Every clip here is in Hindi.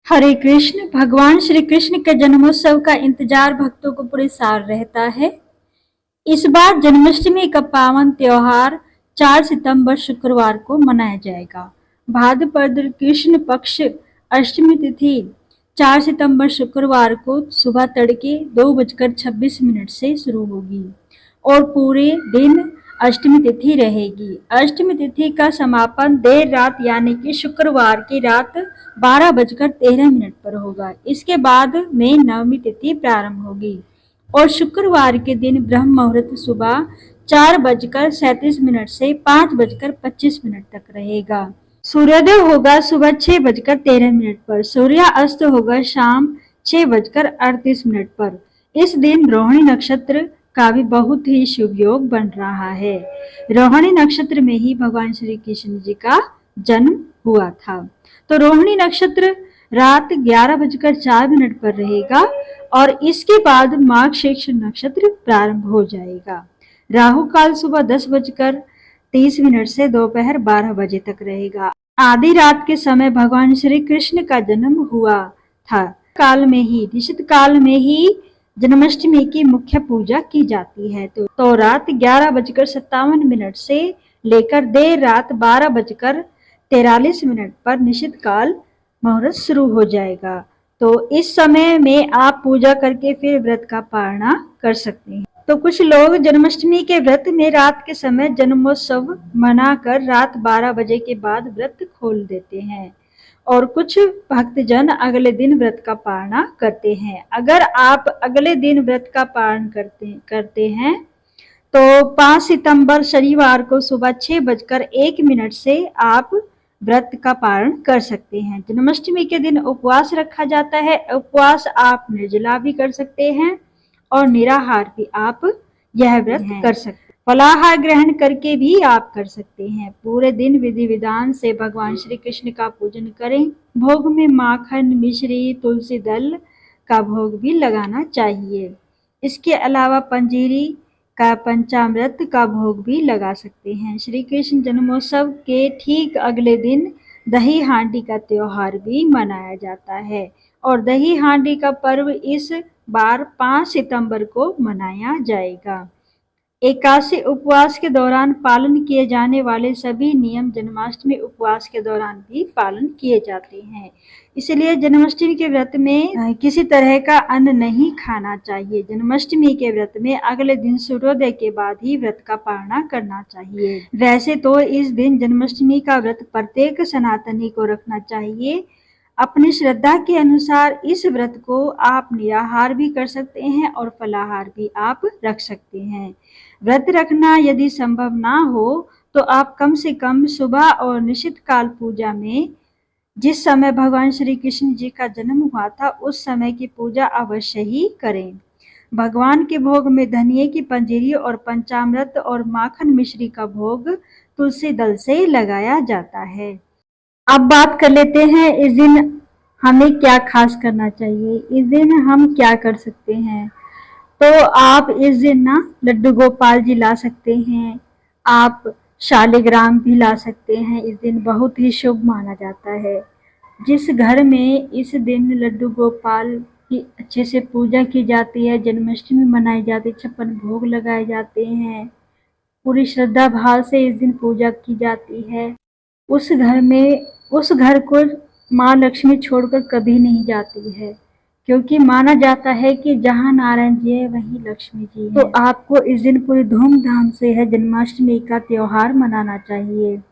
हरे कृष्ण। भगवान श्री कृष्ण के जन्मोत्सव का इंतजार भक्तों को पूरे साल रहता है। इस बार जन्माष्टमी का पावन त्योहार 4 सितंबर शुक्रवार को मनाया जाएगा। भाद्रपद कृष्ण पक्ष अष्टमी तिथि 4 सितंबर शुक्रवार को सुबह तड़के 2:26 से शुरू होगी और पूरे दिन अष्टमी तिथि रहेगी। अष्टमी तिथि का समापन देर रात यानी कि शुक्रवार की रात 12:13 पर होगा। इसके बाद में नवमी तिथि प्रारंभ होगी और शुक्रवार के दिन ब्रह्म मुहूर्त सुबह 4:37 से 5:25 तक रहेगा। सूर्योदय होगा सुबह 6:13 पर। सूर्यास्त होगा शाम 6:38 पर। इस दिन रोहिणी नक्षत्र का भी बहुत ही शुभ योग बन रहा है। रोहिणी नक्षत्र में ही भगवान श्री कृष्ण जी का जन्म हुआ था। तो रोहिणी नक्षत्र रात 11:04 पर रहेगा और इसके बाद माघ शीर्ष नक्षत्र प्रारंभ हो जाएगा। राहु काल सुबह 10:30 से दोपहर 12 बजे तक रहेगा। आधी रात के समय भगवान श्री कृष्ण का जन्म हुआ था। काल में ही निश्चित काल में ही जन्माष्टमी की मुख्य पूजा की जाती है। तो रात 11:57 से लेकर देर रात 12:43 पर निश्चित काल मुहूर्त शुरू हो जाएगा। तो इस समय में आप पूजा करके फिर व्रत का पारणा कर सकते हैं। तो कुछ लोग जन्माष्टमी के व्रत में रात के समय जन्मोत्सव मनाकर रात 12 बजे के बाद व्रत खोल देते हैं और कुछ भक्तजन अगले दिन व्रत का पारणा करते हैं। अगर आप अगले दिन व्रत का पारण करते हैं तो 5 सितंबर शनिवार को सुबह 6:01 से आप व्रत का पारण कर सकते हैं। जन्माष्टमी के दिन उपवास रखा जाता है। उपवास आप निर्जला भी कर सकते हैं और निराहार भी आप यह व्रत कर सकते हैं। फलाहार ग्रहण करके भी आप कर सकते हैं। पूरे दिन विधि विधान से भगवान श्री कृष्ण का पूजन करें। भोग में माखन, मिश्री, तुलसी दल का भोग भी लगाना चाहिए। इसके अलावा पंजीरी का पंचामृत का भोग भी लगा सकते हैं। श्री कृष्ण जन्मोत्सव के ठीक अगले दिन दही हांडी का त्योहार भी मनाया जाता है और दही हांडी का पर्व इस बार 5 सितंबर को मनाया जाएगा। एकादशी उपवास के दौरान पालन किए जाने वाले सभी नियम जन्माष्टमी उपवास के दौरान भी पालन किए जाते हैं। इसलिए जन्माष्टमी के व्रत में किसी तरह का अन्न नहीं खाना चाहिए। जन्माष्टमी के व्रत में अगले दिन सूर्योदय के बाद ही व्रत का पारणा करना चाहिए। वैसे तो इस दिन जन्माष्टमी का व्रत प्रत्येक सनातनी को रखना चाहिए। अपनी श्रद्धा के अनुसार इस व्रत को आप निराहार भी कर सकते हैं और फलाहार भी आप रख सकते हैं। व्रत रखना यदि संभव ना हो तो आप कम से कम सुबह और निश्चित काल पूजा में जिस समय भगवान श्री कृष्ण जी का जन्म हुआ था उस समय की पूजा अवश्य ही करें। भगवान के भोग में धनिये की पंजीरी और पंचामृत और माखन मिश्री का भोग तुलसी दल से लगाया जाता है। अब बात कर लेते हैं इस दिन हमें क्या खास करना चाहिए। इस दिन हम क्या कर सकते हैं। तो आप इस दिन ना लड्डू गोपाल जी ला सकते हैं। आप शालिग्राम भी ला सकते हैं। इस दिन बहुत ही शुभ माना जाता है। जिस घर में इस दिन लड्डू गोपाल की अच्छे से पूजा की जाती है, जन्माष्टमी मनाई जाती है, 56 भोग लगाए जाते हैं, पूरी श्रद्धा भाव से इस दिन पूजा की जाती है, उस घर को माँ लक्ष्मी छोड़कर कभी नहीं जाती है, क्योंकि माना जाता है कि जहाँ नारायण जी है वहीं लक्ष्मी जी है। तो आपको इस दिन पूरी धूमधाम से है जन्माष्टमी का त्योहार मनाना चाहिए।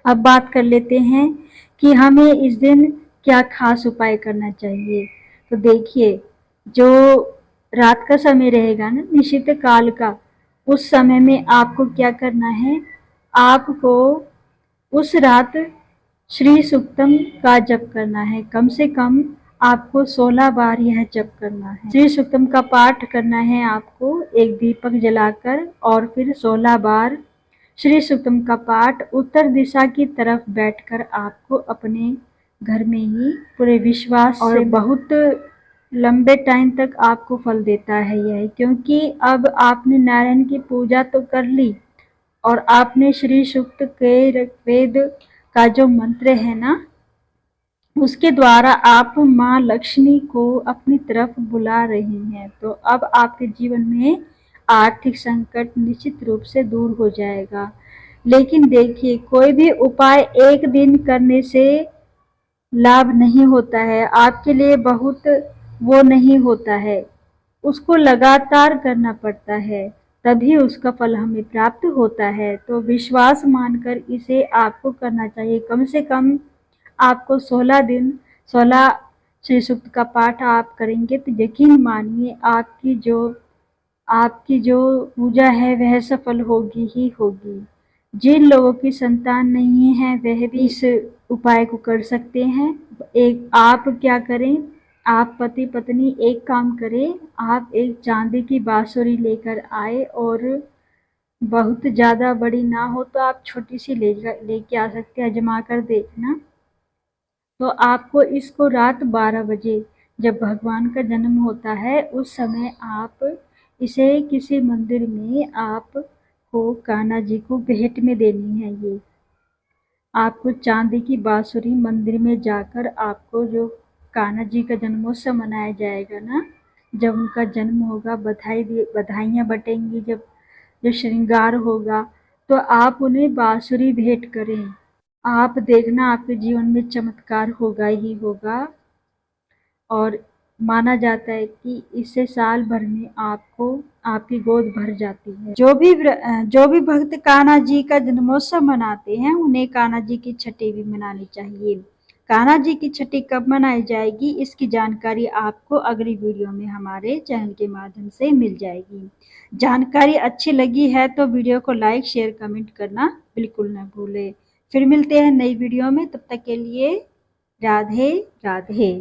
अब बात कर लेते हैं कि हमें इस दिन क्या खास उपाय करना चाहिए। तो देखिए, जो रात का समय रहेगा ना निश्चित काल का, उस समय में आपको क्या करना है, आपको उस रात श्री सूक्तम का जप करना है। कम से कम आपको 16 बार यह जप करना है। श्री सूक्तम का पाठ करना है आपको एक दीपक जलाकर और फिर 16 बार श्री सूक्तम का पाठ उत्तर दिशा की तरफ बैठकर आपको अपने घर में ही पूरे विश्वास और बहुत लंबे टाइम तक आपको फल देता है यह, क्योंकि अब आपने नारायण की पूजा तो कर ली और आपने श्री सूक्त के ऋग्वेद का जो मंत्र है ना उसके द्वारा आप माँ लक्ष्मी को अपनी तरफ बुला रही हैं। तो अब आपके जीवन में आर्थिक संकट निश्चित रूप से दूर हो जाएगा। लेकिन देखिए, कोई भी उपाय एक दिन करने से लाभ नहीं होता है, आपके लिए बहुत वो नहीं होता है। उसको लगातार करना पड़ता है, तभी उसका फल हमें प्राप्त होता है। तो विश्वास मानकर इसे आपको करना चाहिए। कम से कम आपको 16 दिन 16 श्री सूक्त का पाठ आप करेंगे तो यकीन मानिए आपकी जो पूजा है वह सफल होगी ही होगी। जिन लोगों की संतान नहीं है वह भी इस उपाय को कर सकते हैं। एक आप क्या करें, आप पति पत्नी एक काम करें, आप एक चांदी की बांसुरी लेकर आए, और बहुत ज़्यादा बड़ी ना हो तो आप छोटी सी लेके आ सकते हैं, आजमा कर देखना। तो आपको इसको रात 12 बजे जब भगवान का जन्म होता है उस समय आप इसे किसी मंदिर में आपको कान्हा जी को भेंट में देनी है। ये आपको चांदी की बांसुरी मंदिर में जाकर आपको जो कान्हा जी का जन्मोत्सव मनाया जाएगा ना, जब उनका जन्म होगा, बधाइयाँ बटेंगी, जब श्रृंगार होगा, तो आप उन्हें बांसुरी भेंट करें। आप देखना आपके जीवन में चमत्कार होगा ही होगा। और माना जाता है कि इससे साल भर में आपको आपकी गोद भर जाती है। जो भी भक्त कान्हा जी का जन्मोत्सव मनाते हैं उन्हें कान्हा जी की छठी भी मनानी चाहिए। कान्हा जी की छठी कब मनाई जाएगी इसकी जानकारी आपको अगली वीडियो में हमारे चैनल के माध्यम से मिल जाएगी। जानकारी अच्छी लगी है तो वीडियो को लाइक शेयर कमेंट करना बिल्कुल न भूलें। फिर मिलते हैं नई वीडियो में, तब तक के लिए राधे राधे।